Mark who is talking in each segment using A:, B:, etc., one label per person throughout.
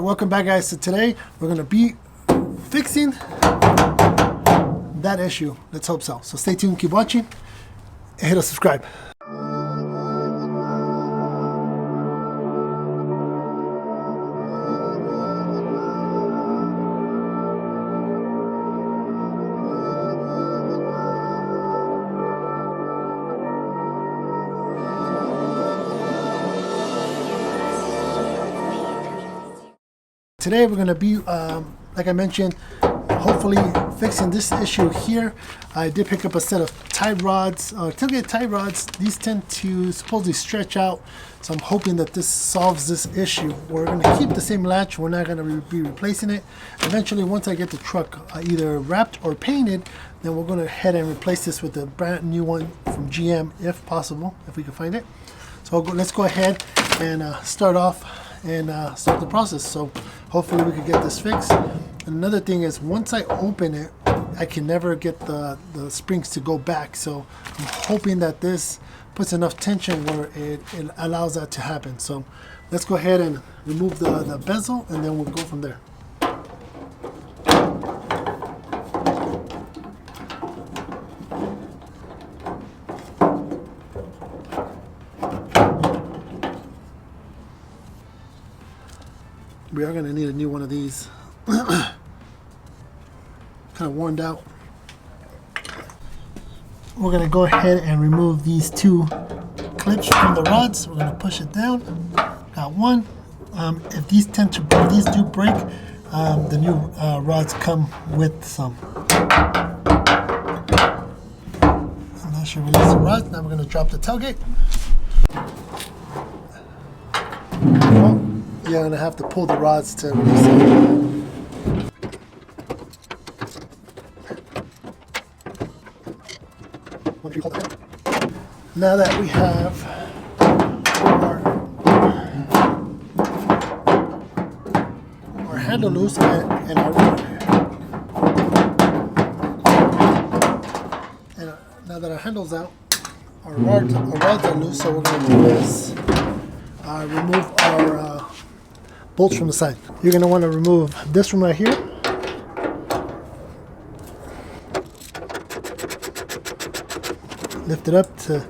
A: Welcome back, guys. So today we're going to be fixing that issue. Let's hope so. So stay tuned, keep watching, and hit a subscribe. Today we're going to be, like I mentioned, hopefully fixing this issue here. I did pick up a set of tie rods, TailGate tie rods. These tend to supposedly stretch out, so I'm hoping that this solves this issue. We're going to keep the same latch. We're not going to be replacing it. Eventually, once I get the truck either wrapped or painted, then we're going to head and replace this with a brand new one from GM, if possible, if we can find it. So let's go ahead and start off and start the process. So hopefully we can get this fixed. Another thing is, once I open it, I can never get the springs to go back. So I'm hoping that this puts enough tension where it allows that to happen. So let's go ahead and remove the bezel, and then we'll go from there. We are going to need a new one of these. Kind of worn out. We're going to go ahead and remove these two clips from the rods. We're going to push it down. Got one. If these do break, the new rods come with some. And that should release the rods. Now we're going to drop the tailgate. You're going to have to pull the rods to release it. Now that we have our handle loose and now that our handle's out, our rods are loose, so we're going to do is remove our bolts from the side. You're going to want to remove this one right here. Lift it up to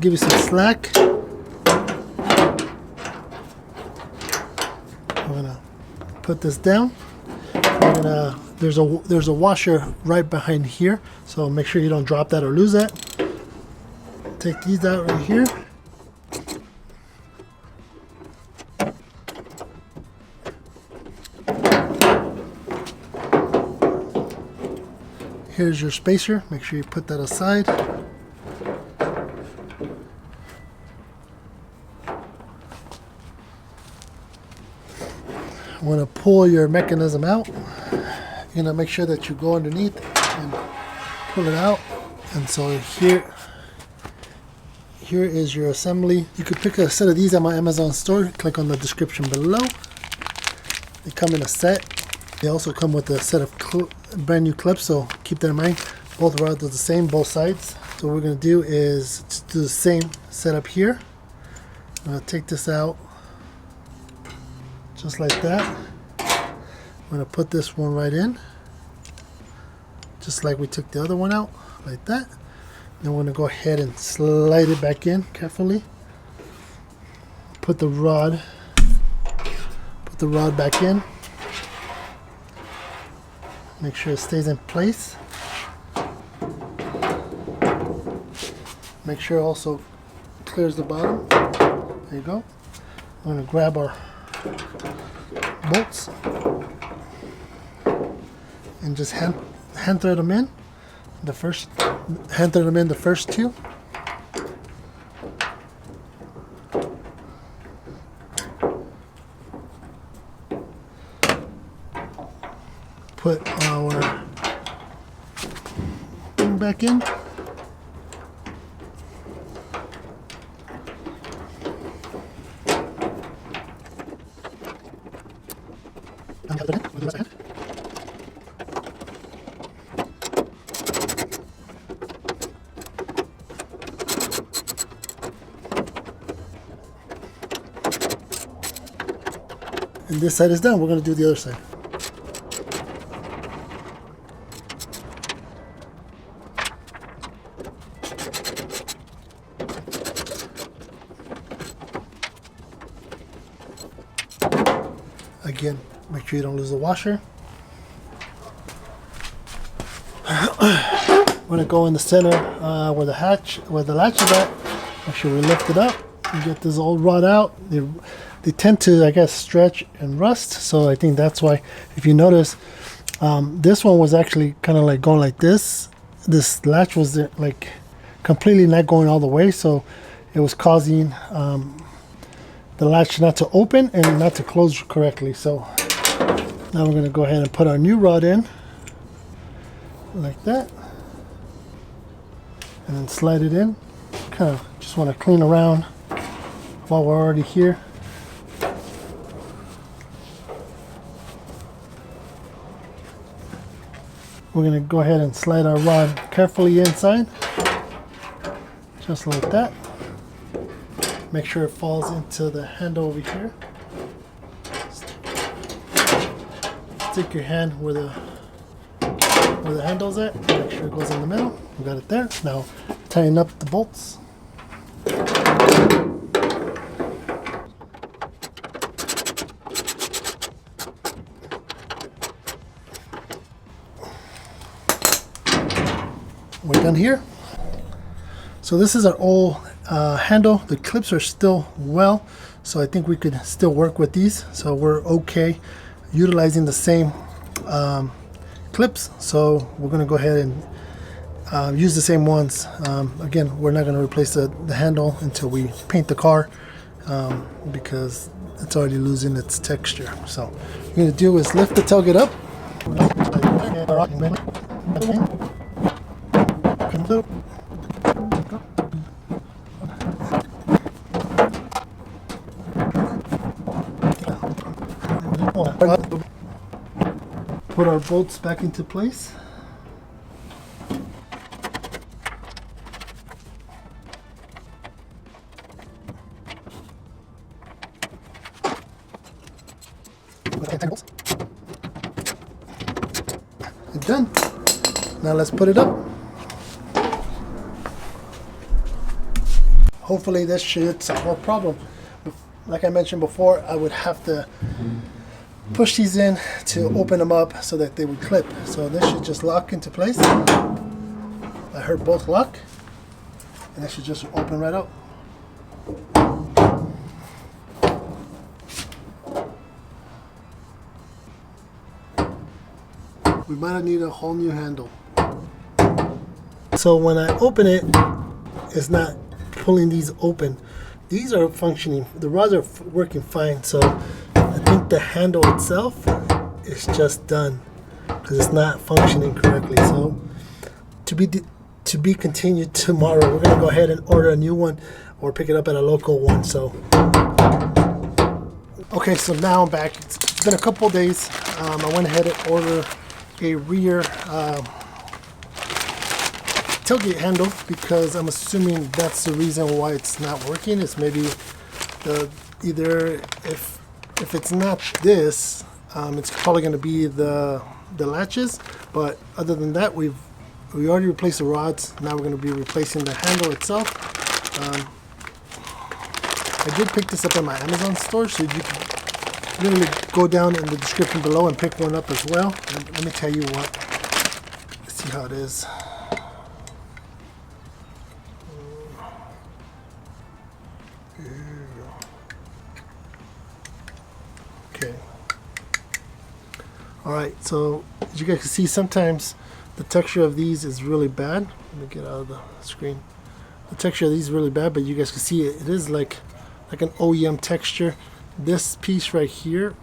A: give you some slack. I'm going to put this down. There's a washer right behind here, so make sure you don't drop that or lose that. Take these out right here. Here's your spacer. Make sure you put that aside. Want to pull your mechanism out. You're going to make sure that you go underneath and pull it out. And so here is your assembly. You could pick a set of these at my Amazon store. Click on the description below. They come in a set. They also come with a set of brand new clips, so keep that in mind. Both rods are the same, both sides. So what we're going to do is just do the same setup here. I'm going to take this out just like that. I'm going to put this one right in, just like we took the other one out, like that. Then we're going to go ahead and slide it back in carefully. Put the rod back in. Make sure it stays in place. Make sure it also clears the bottom. There you go. I'm going to grab our bolts and just hand thread them in. The first two. Put our thing back in. And this side is done. We're going to do the other side. Again, make sure you don't lose the washer. We're gonna go in the center where the latch is at. Make sure we lift it up and get this old rod out. They tend to, I guess, stretch and rust. So I think that's why, if you notice, this one was actually kind of like going like this. This latch was like completely not going all the way, so it was causing the latch not to open and not to close correctly. So now we're gonna go ahead and put our new rod in like that, and then slide it in. Kind of just want to clean around while we're already here. We're going to go ahead and slide our rod carefully inside, just like that. Make sure it falls into the handle over here. Stick your hand where the handle's at. Make sure it goes in the middle. We got it there. Now tighten up the bolts. We're done here. So this is our old handle. The clips are still well, so I think we could still work with these. So we're okay utilizing the same clips. So we're going to go ahead and use the same ones. Again, we're not going to replace the handle until we paint the car because it's already losing its texture. So what we're going to do is lift the tailgate up. Put our bolts back into place. It's done. Now let's put it up. Hopefully this should solve our problem. Like I mentioned before, I would have to push these in to open them up so that they would clip. So this should just lock into place. I heard both lock, and it should just open right up. We might need a whole new handle. So when I open it, it's not pulling these open. These are functioning. The rods are working fine. So I think the handle itself is just done because it's not functioning correctly. So to be continued tomorrow. We're gonna go ahead and order a new one or pick it up at a local one. So okay, so now I'm back. It's been a couple days. I went ahead and ordered a rear tailgate handle because I'm assuming that's the reason why it's not working. It's maybe either if it's not this, it's probably going to be the latches. But other than that, we already replaced the rods. Now we're going to be replacing the handle itself. I did pick this up in my Amazon store, so you can literally go down in the description below and pick one up as well. And let me tell you what. Let's see how it is. Okay. Alright, so as you guys can see, sometimes the texture of these is really bad. Let me get out of the screen. The texture of these is really bad, but you guys can see it is like an OEM texture. This piece right here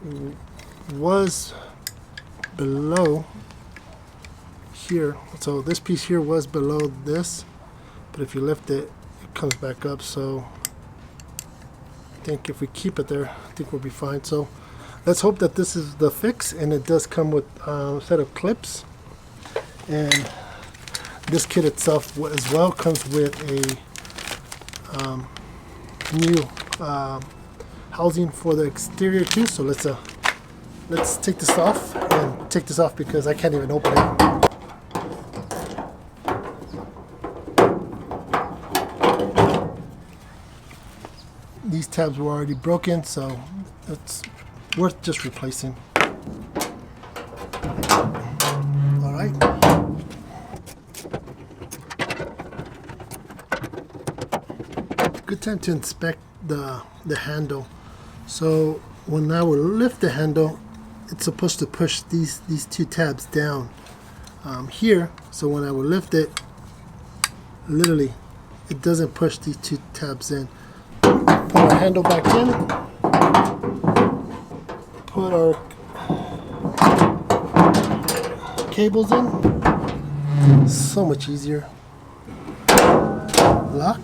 A: was below here. So this piece here was below this, but if you lift it, it comes back up. So I think if we keep it there, I think we'll be fine. So let's hope that this is the fix, and it does come with a set of clips. And this kit itself as well comes with a new housing for the exterior too. So let's let's take this off, and take this off because I can't even open it. These tabs were already broken, so it's worth just replacing. All right. Good time to inspect the handle. So when I will lift the handle, it's supposed to push these two tabs down here. So when I will lift it, literally, it doesn't push these two tabs in. Put our handle back in. Put our cables in. So much easier. Lock.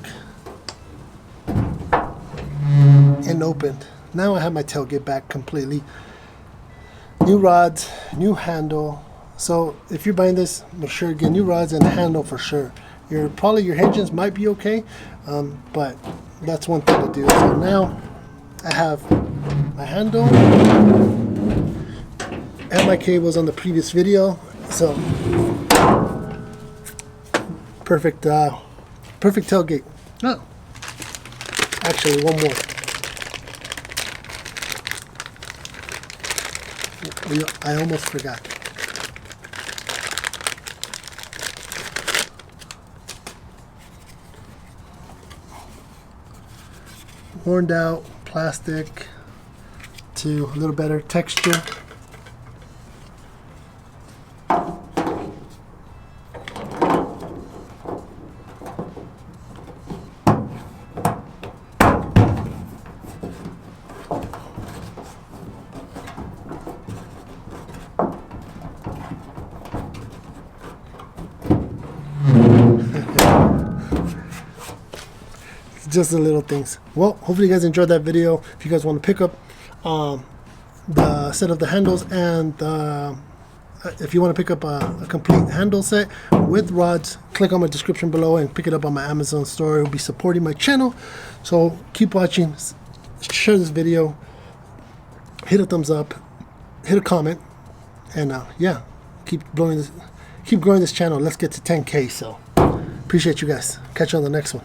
A: And opened. Now I have my tailgate back completely. New rods, new handle. So if you're buying this, make sure you get new rods and a handle for sure. Probably your hinges might be okay, but that's one thing to do. So now I have my handle and my cables on the previous video. So perfect, perfect tailgate. Oh, actually one more. I almost forgot. Worn out plastic to a little better texture. Just the little things. Well, hopefully you guys enjoyed that video. If you guys want to pick up the set of the handles, and if you want to pick up a complete handle set with rods, click on my description below and pick it up on my Amazon store. It will be supporting my channel. So keep watching, share this video, hit a thumbs up, hit a comment, and yeah, keep growing this channel. Let's get to 10K. So appreciate you guys. Catch you on the next one.